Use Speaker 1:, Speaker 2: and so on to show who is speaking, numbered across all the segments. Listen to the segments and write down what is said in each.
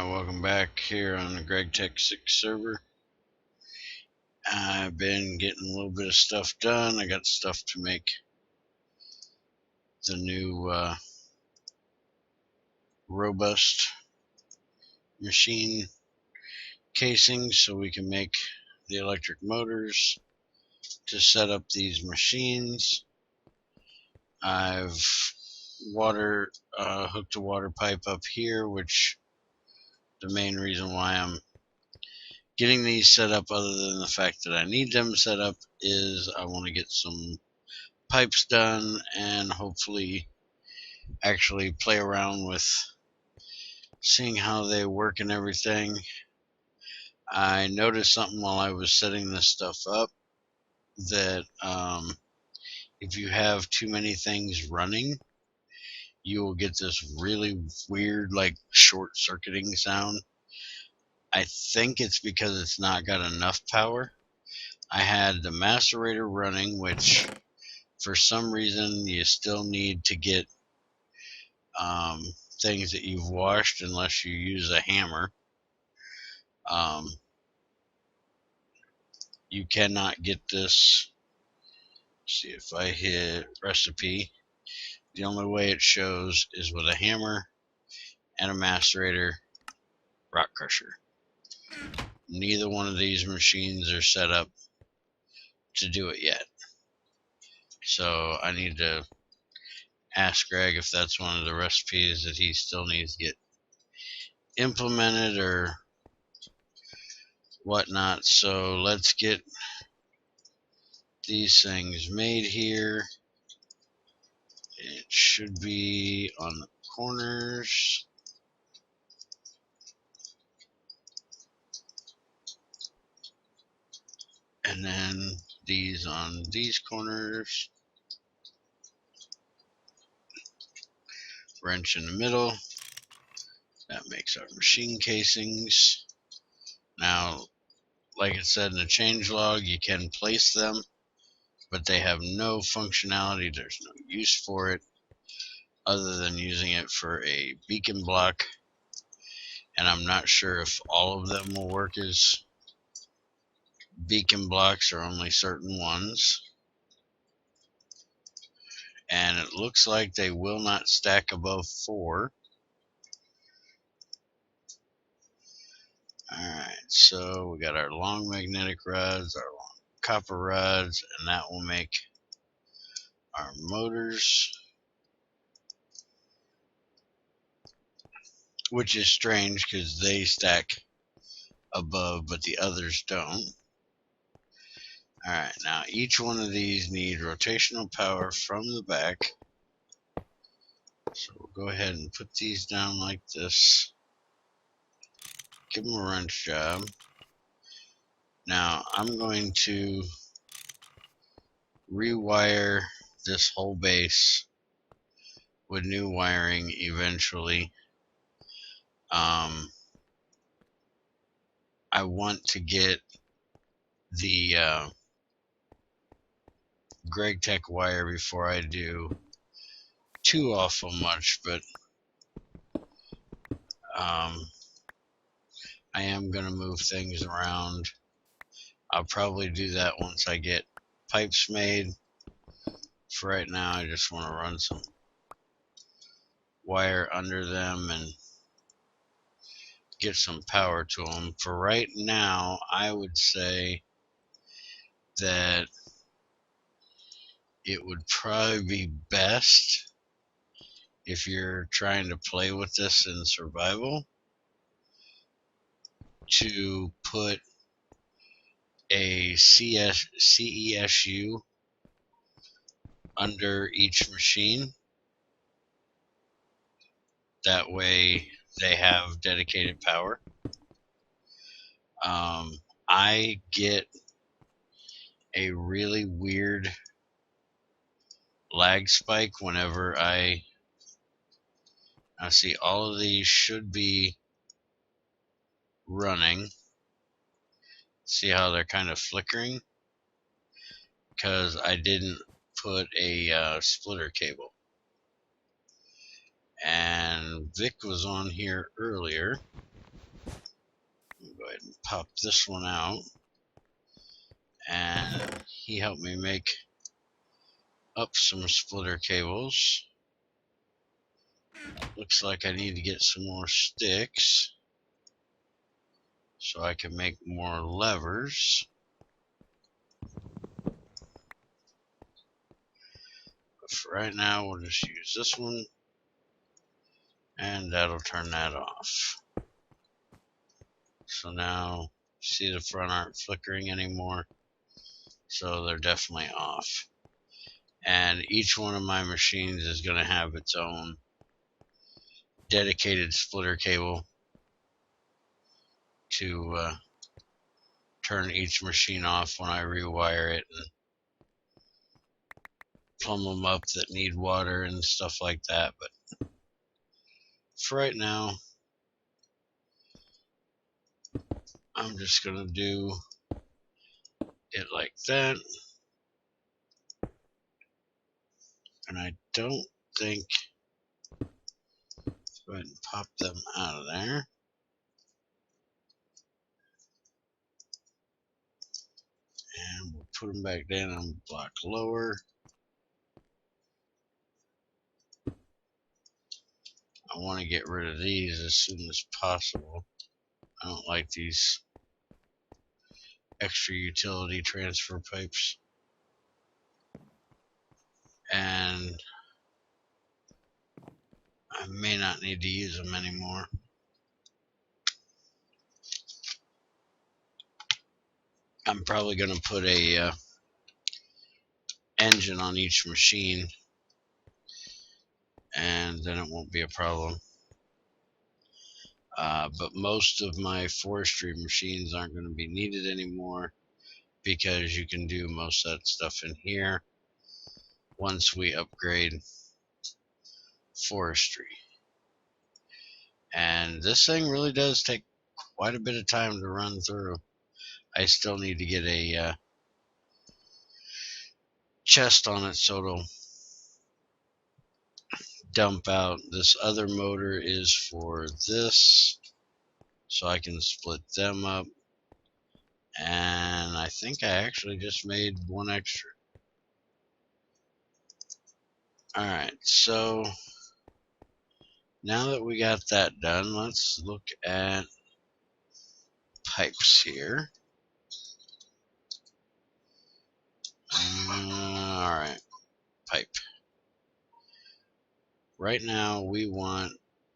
Speaker 1: Welcome back here on the Gregtech server. I've been getting a little bit of stuff done. I got stuff to make the new robust machine casing so we can make the electric motors to set up these machines. I've hooked a water pipe up here, which the main reason why I'm getting these set up, other than the fact that I need them set up, is I want to get some pipes done and hopefully actually play around with seeing how they work and everything. I noticed something while I was setting this stuff up, that if you have too many things running, you will get this really weird, like, short-circuiting sound. I think it's because it's not got enough power. I had the macerator running, which for some reason you still need to get things that you've washed unless you use a hammer. You cannot get this. See, if I hit recipe, the only way it shows is with a hammer and a macerator rock crusher. Neither one of these machines are set up to do it yet. So I need to ask Greg if that's one of the recipes that he still needs to get implemented or whatnot. So let's get these things made here. It should be on the corners. And then these on these corners. Wrench in the middle. That makes our machine casings. Now, like it said in the changelog, you can place them, but they have no functionality. There's no use for it other than using it for a beacon block. And I'm not sure if all of them will work as beacon blocks or only certain ones. And it looks like they will not stack above 4. Alright, so we got our long magnetic rods, our long copper rods, and that will make our motors, which is strange because they stack above but the others don't. Alright, now each one of these need rotational power from the back. So we'll go ahead and put these down like this. Give them a wrench job. Now I'm going to rewire this whole base with new wiring eventually. I want to get the Gregtech wire before I do too awful much, but I am going to move things around. I'll probably do that once I get pipes made. For right now, I just want to run some wire under them and get some power to them. For right now, I would say that it would probably be best, if you're trying to play with this in survival, to put a CESU under each machine. That way they have dedicated power. I get a really weird lag spike whenever I see all of these should be running. See how they're kind of flickering? Because I didn't put a splitter cable. And Vic was on here earlier. Go ahead and pop this one out. And he helped me make up some splitter cables. Looks like I need to get some more sticks so I can make more levers. But for right now, we'll just use this one, and that'll turn that off. So now, see the front aren't flickering anymore, so they're definitely off. And each one of my machines is going to have its own dedicated splitter cable to turn each machine off when I rewire it and plumb them up that need water and stuff like that. But for right now, I'm just going to do it like that. And I don't think, let's go ahead and pop them out of there. And we'll put them back down on the block lower. I want to get rid of these as soon as possible. I don't like these extra utility transfer pipes. And I may not need to use them anymore. I'm probably going to put a engine on each machine, and then it won't be a problem. But most of my forestry machines aren't going to be needed anymore because you can do most of that stuff in here once we upgrade forestry. And this thing really does take quite a bit of time to run through. I still need to get a chest on it so it'll dump out. This other motor is for this, so I can split them up. And I think I actually just made one extra. Alright, so now that we got that done, let's look at pipes here. Alright, pipe. Right now we want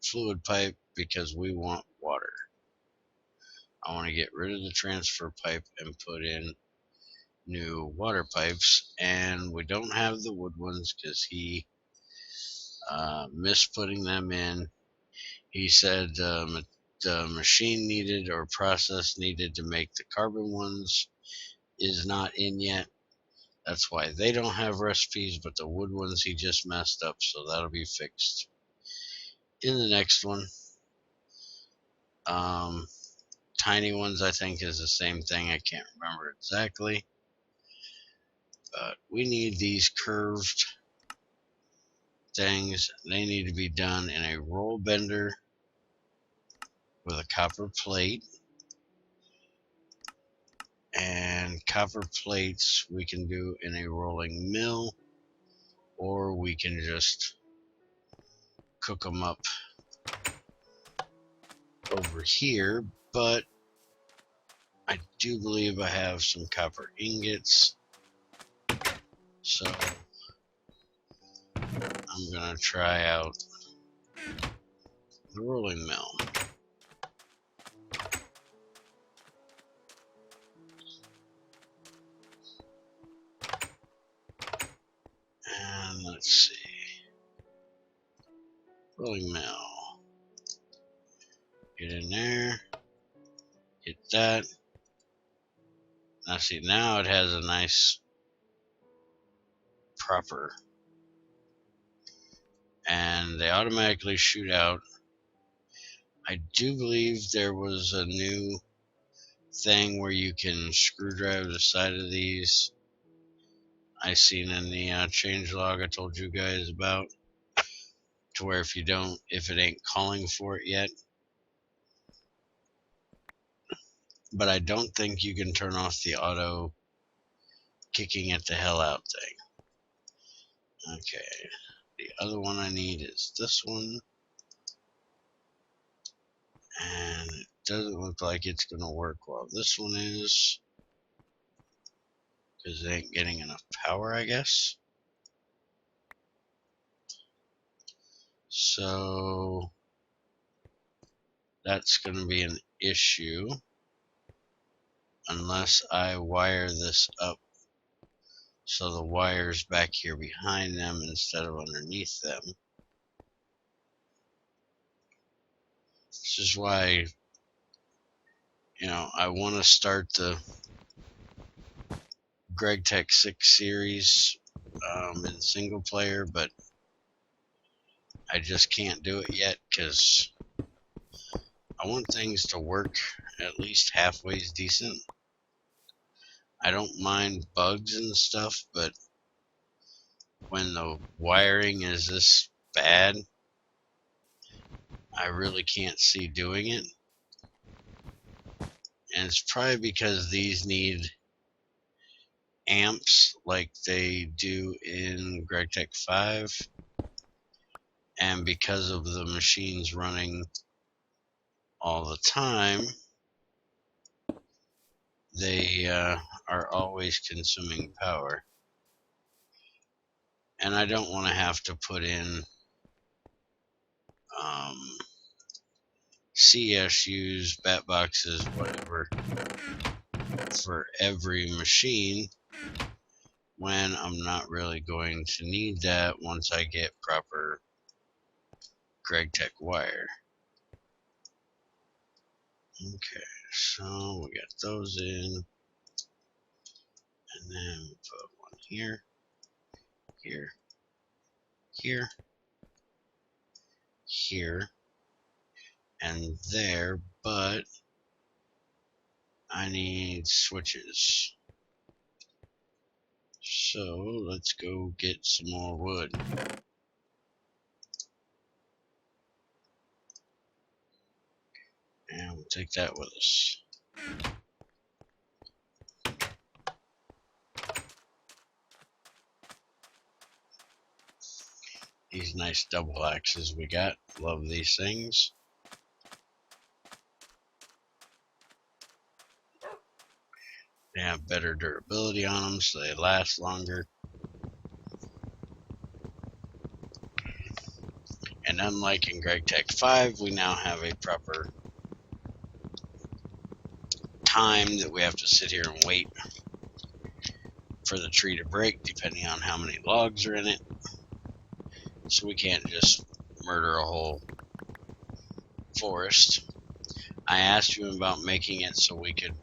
Speaker 1: fluid pipe because we want water. I want to get rid of the transfer pipe and put in new water pipes, and we don't have the wood ones because he missed putting them in. He said the machine needed or process needed to make the carbon ones is not in yet. That's why they don't have recipes, but the wood ones he just messed up, so that'll be fixed in the next one. Tiny ones I think is the same thing. I can't remember exactly. But we need these curved things. They need to be done in a roll bender with a copper plate. And copper plates we can do in a rolling mill, or we can just cook them up over here. But I do believe I have some copper ingots, so I'm gonna try out the rolling mill. And let's see, rolling mill, get in there, hit that. Now see, now it has a nice proper, and they automatically shoot out. I do believe there was a new thing where you can screwdriver the side of these. I seen in the changelog I told you guys about, to where if it ain't calling for it yet, but I don't think you can turn off the auto kicking it the hell out thing. Okay, the other one I need is this one, and it doesn't look like it's gonna work while this one is, because it ain't getting enough power, I guess. So that's gonna be an issue unless I wire this up so the wire's back here behind them instead of underneath them. This is why, I want to start the Gregtech 6 series in single player, but I just can't do it yet because I want things to work at least halfway decent. I don't mind bugs and stuff, but when the wiring is this bad, I really can't see doing it. And it's probably because these need amps like they do in Gregtech 5, and because of the machines running all the time, they are always consuming power. And I don't want to have to put in CSUs, bat boxes, whatever, for every machine when I'm not really going to need that once I get proper Gregtech wire. Okay, so we got those in, and then we'll put one here, here, here, here, and there, but I need switches. So let's go get some more wood. And we'll take that with us. These nice double axes we got. Love these things. They have better durability on them, so they last longer. And unlike in Gregtech 5, we now have a proper time that we have to sit here and wait for the tree to break, depending on how many logs are in it. So we can't just murder a whole forest. I asked you about making it so we could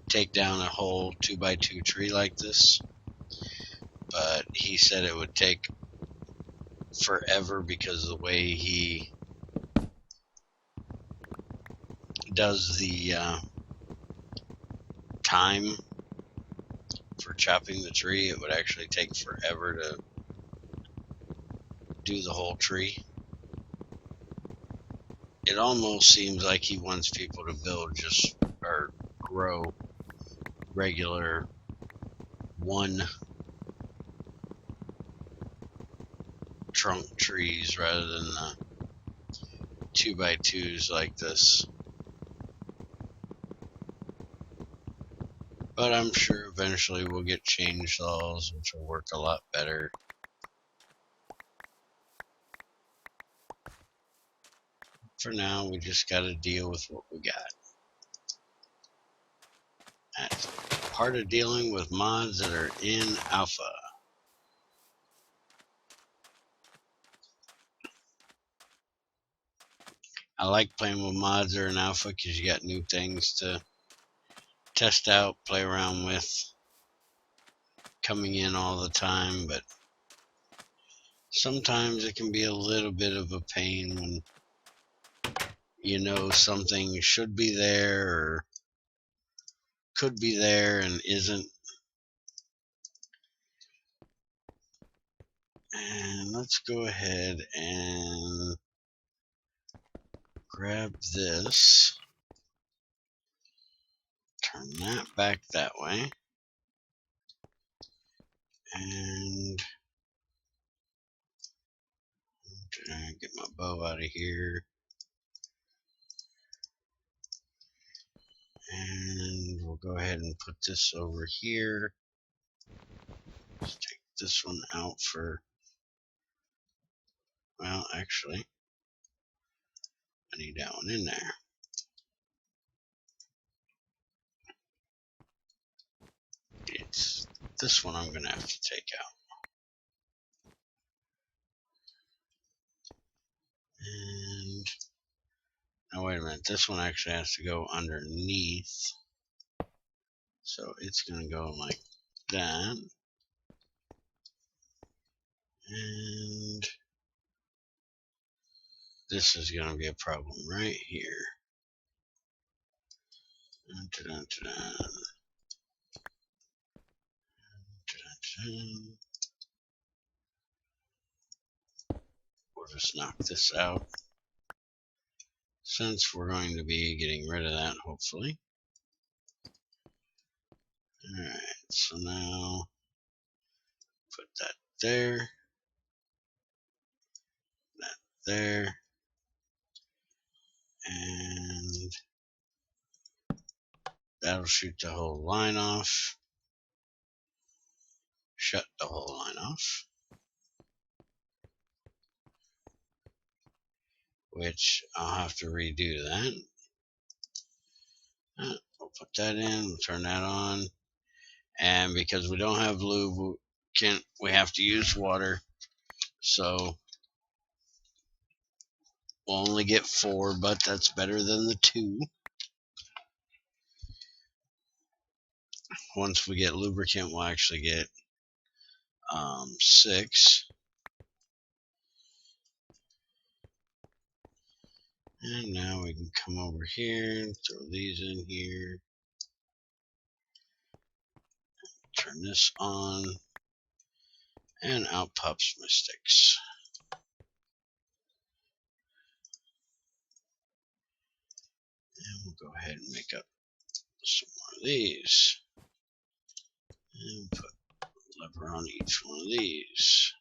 Speaker 1: take down a whole 2x2 tree like this, but he said it would take forever because of the way he does the time for chopping the tree. It would actually take forever to do the whole tree. It almost seems like he wants people to build or grow regular one trunk trees rather than the 2x2s like this. But I'm sure eventually we'll get chainsaws, which will work a lot better. For now, we just got to deal with what we got. That's part of dealing with mods that are in alpha. I like playing with mods that are in alpha because you got new things to test out, play around with, coming in all the time, but sometimes it can be a little bit of a pain when something should be there or could be there and isn't. And let's go ahead and grab this. turn that back that way. And get my bow out of here. And we'll go ahead and put this over here. Let's take this one out for, well, actually, I need that one in there. It's this one I'm going to have to take out. And now wait a minute, this one actually has to go underneath. So it's going to go like that. And this is going to be a problem right here. Dun, dun, dun, dun. We'll just knock this out, since we're going to be getting rid of that, hopefully. Alright, so now put that there, that there, and that'll shoot the whole line off. Shut the whole line off. Which I'll have to redo that. We'll put that in, we'll turn that on. And because we don't have lube, we have to use water. So we'll only get 4, but that's better than the 2. Once we get lubricant, we'll actually get 6. And now we can come over here and throw these in here. Turn this on. And out pops my sticks. And we'll go ahead and make up some more of these. And put a lever on each one of these.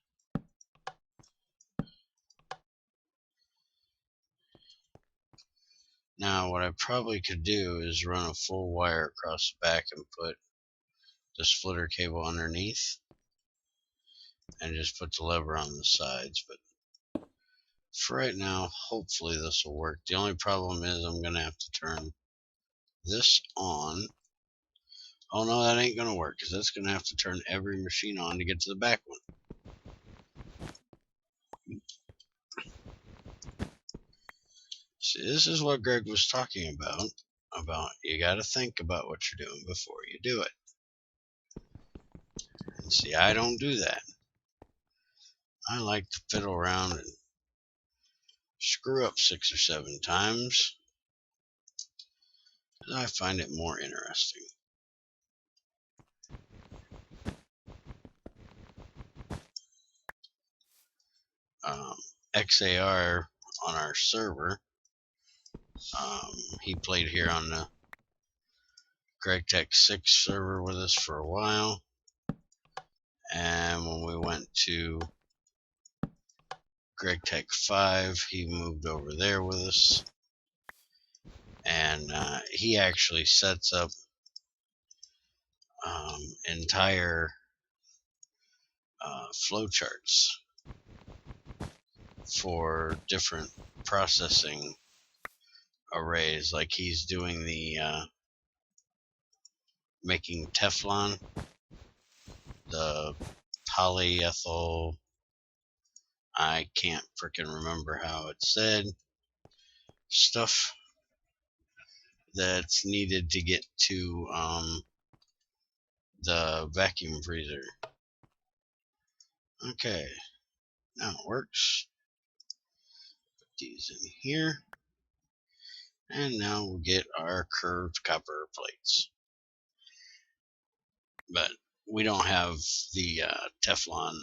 Speaker 1: Now what I probably could do is run a full wire across the back and put the splitter cable underneath. And just put the lever on the sides. But for right now, hopefully this will work. The only problem is I'm going to have to turn this on. Oh no, that ain't going to work, because that's going to have to turn every machine on to get to the back one. See, this is what Greg was talking about you got to think about what you're doing before you do it. And see, I don't do that. I like to fiddle around and screw up 6 or 7 times. I find it more interesting. XAR on our server, he played here on the Gregtech 6 server with us for a while, and when we went to Gregtech 5, he moved over there with us, and he actually sets up entire flowcharts for different processing arrays. Like he's doing the making Teflon, the polyethyl, I can't freaking remember how it's said, stuff that's needed to get to the vacuum freezer. Okay, now it works. Put these in here, and now we'll get our curved copper plates. But we don't have the Teflon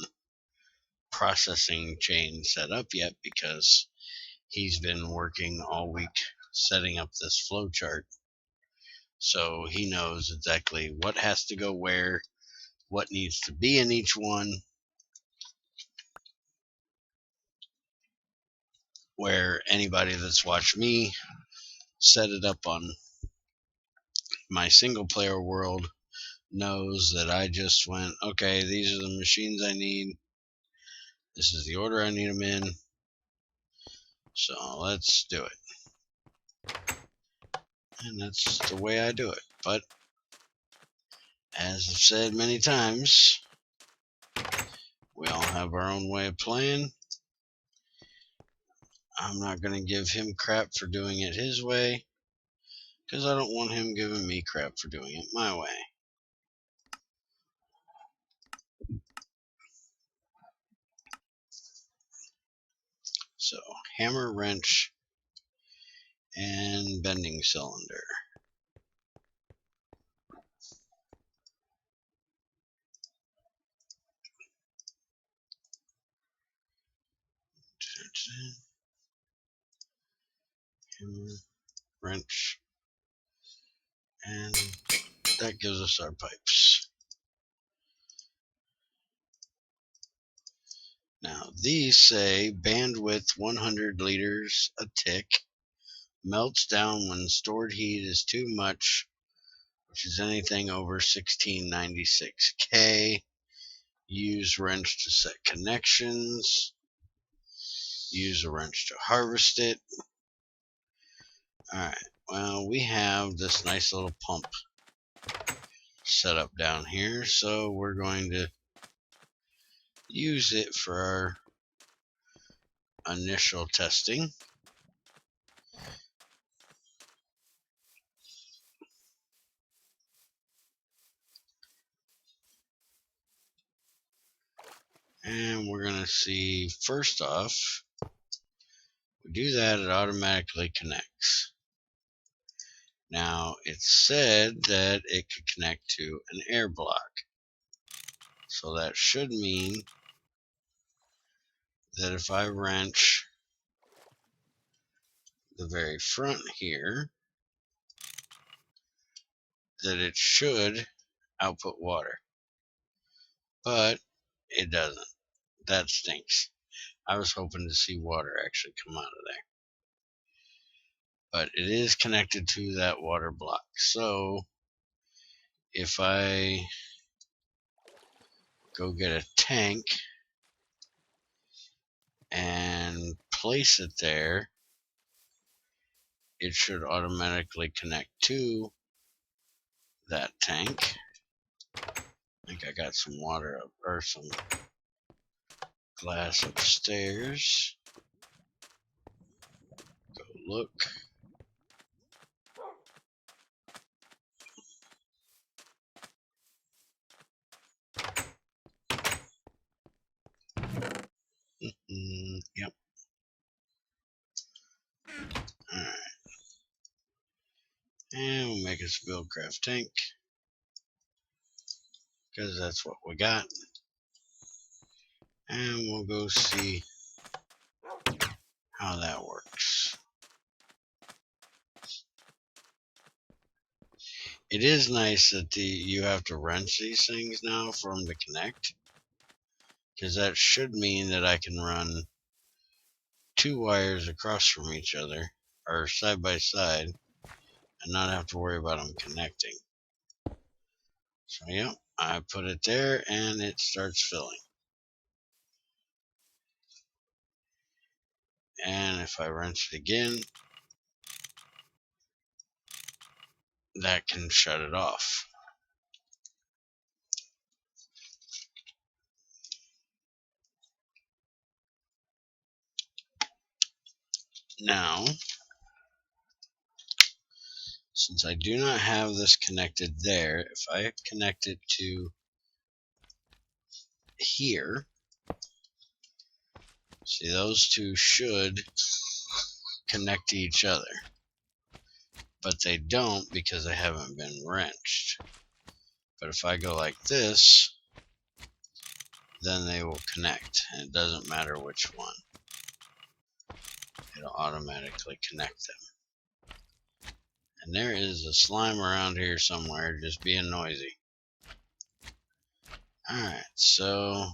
Speaker 1: processing chain set up yet, because he's been working all week setting up this flow chart So he knows exactly what has to go where, what needs to be in each one, where anybody that's watched me set it up on my single player world knows that I just went, okay, these are the machines I need. This is the order I need them in. So let's do it. And that's the way I do it. But as I've said many times, we all have our own way of playing. I'm not going to give him crap for doing it his way, because I don't want him giving me crap for doing it my way. So, hammer, wrench, and bending cylinder. Hammer, wrench, and that gives us our pipes. Now, these say bandwidth 100 liters a tick, melts down when stored heat is too much, which is anything over 1696 K. Use wrench to set connections. Use a wrench to harvest it. Alright, well, we have this nice little pump set up down here, so we're going to use it for our initial testing. And we're going to see, first off, we do that, it automatically connects. Now, it said that it could connect to an air block. So that should mean that if I wrench the very front here, that it should output water. But it doesn't. That stinks. I was hoping to see water actually come out of there. But it is connected to that water block. So if I go get a tank and place it there, it should automatically connect to that tank. I think I got some water up, or some glass upstairs. Go look. Yep. Alright. And we'll make us a Buildcraft tank, because that's what we got. And we'll go see how that works. It is nice that you have to wrench these things now for them to connect, because that should mean that I can run two wires across from each other, or side by side, and not have to worry about them connecting. So yeah, I put it there and it starts filling. And if I wrench it again, that can shut it off. Now, since I do not have this connected there, if I connect it to here, see, those two should connect to each other, but they don't because they haven't been wrenched. But if I go like this, then they will connect, and it doesn't matter which one. It'll automatically connect them. And there is a slime around here somewhere just being noisy. Alright, so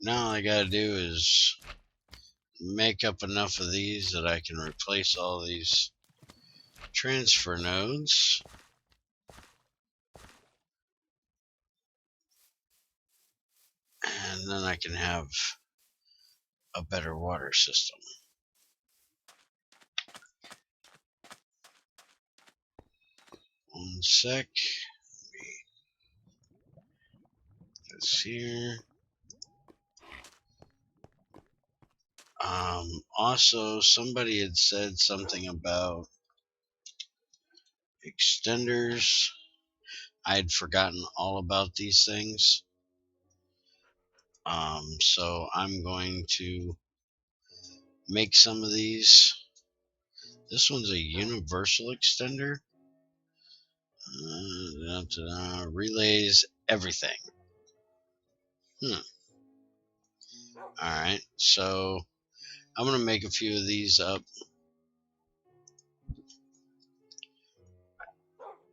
Speaker 1: now all I gotta do is make up enough of these that I can replace all these transfer nodes. And then I can have a better water system. One sec. This here. Also, somebody had said something about extenders. I'd forgotten all about these things. So I'm going to make some of these. This one's a universal extender. Relays everything. Alright, so I'm going to make a few of these up.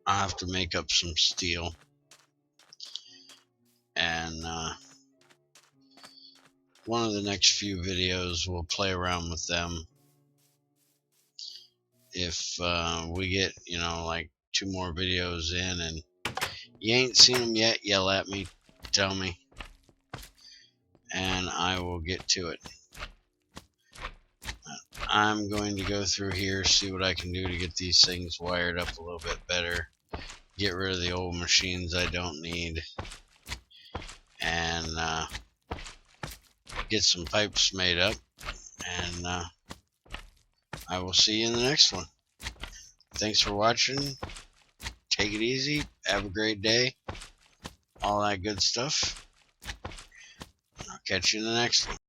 Speaker 1: I'll have to make up some steel. And one of the next few videos we'll play around with them. If we get, like 2 more videos in and you ain't seen them yet, yell at me, tell me, and I will get to it. I'm going to go through here, see what I can do to get these things wired up a little bit better, get rid of the old machines I don't need, and get some pipes made up, and I will see you in the next one. Thanks for watching. Take it easy. Have a great day. All that good stuff. I'll catch you in the next one.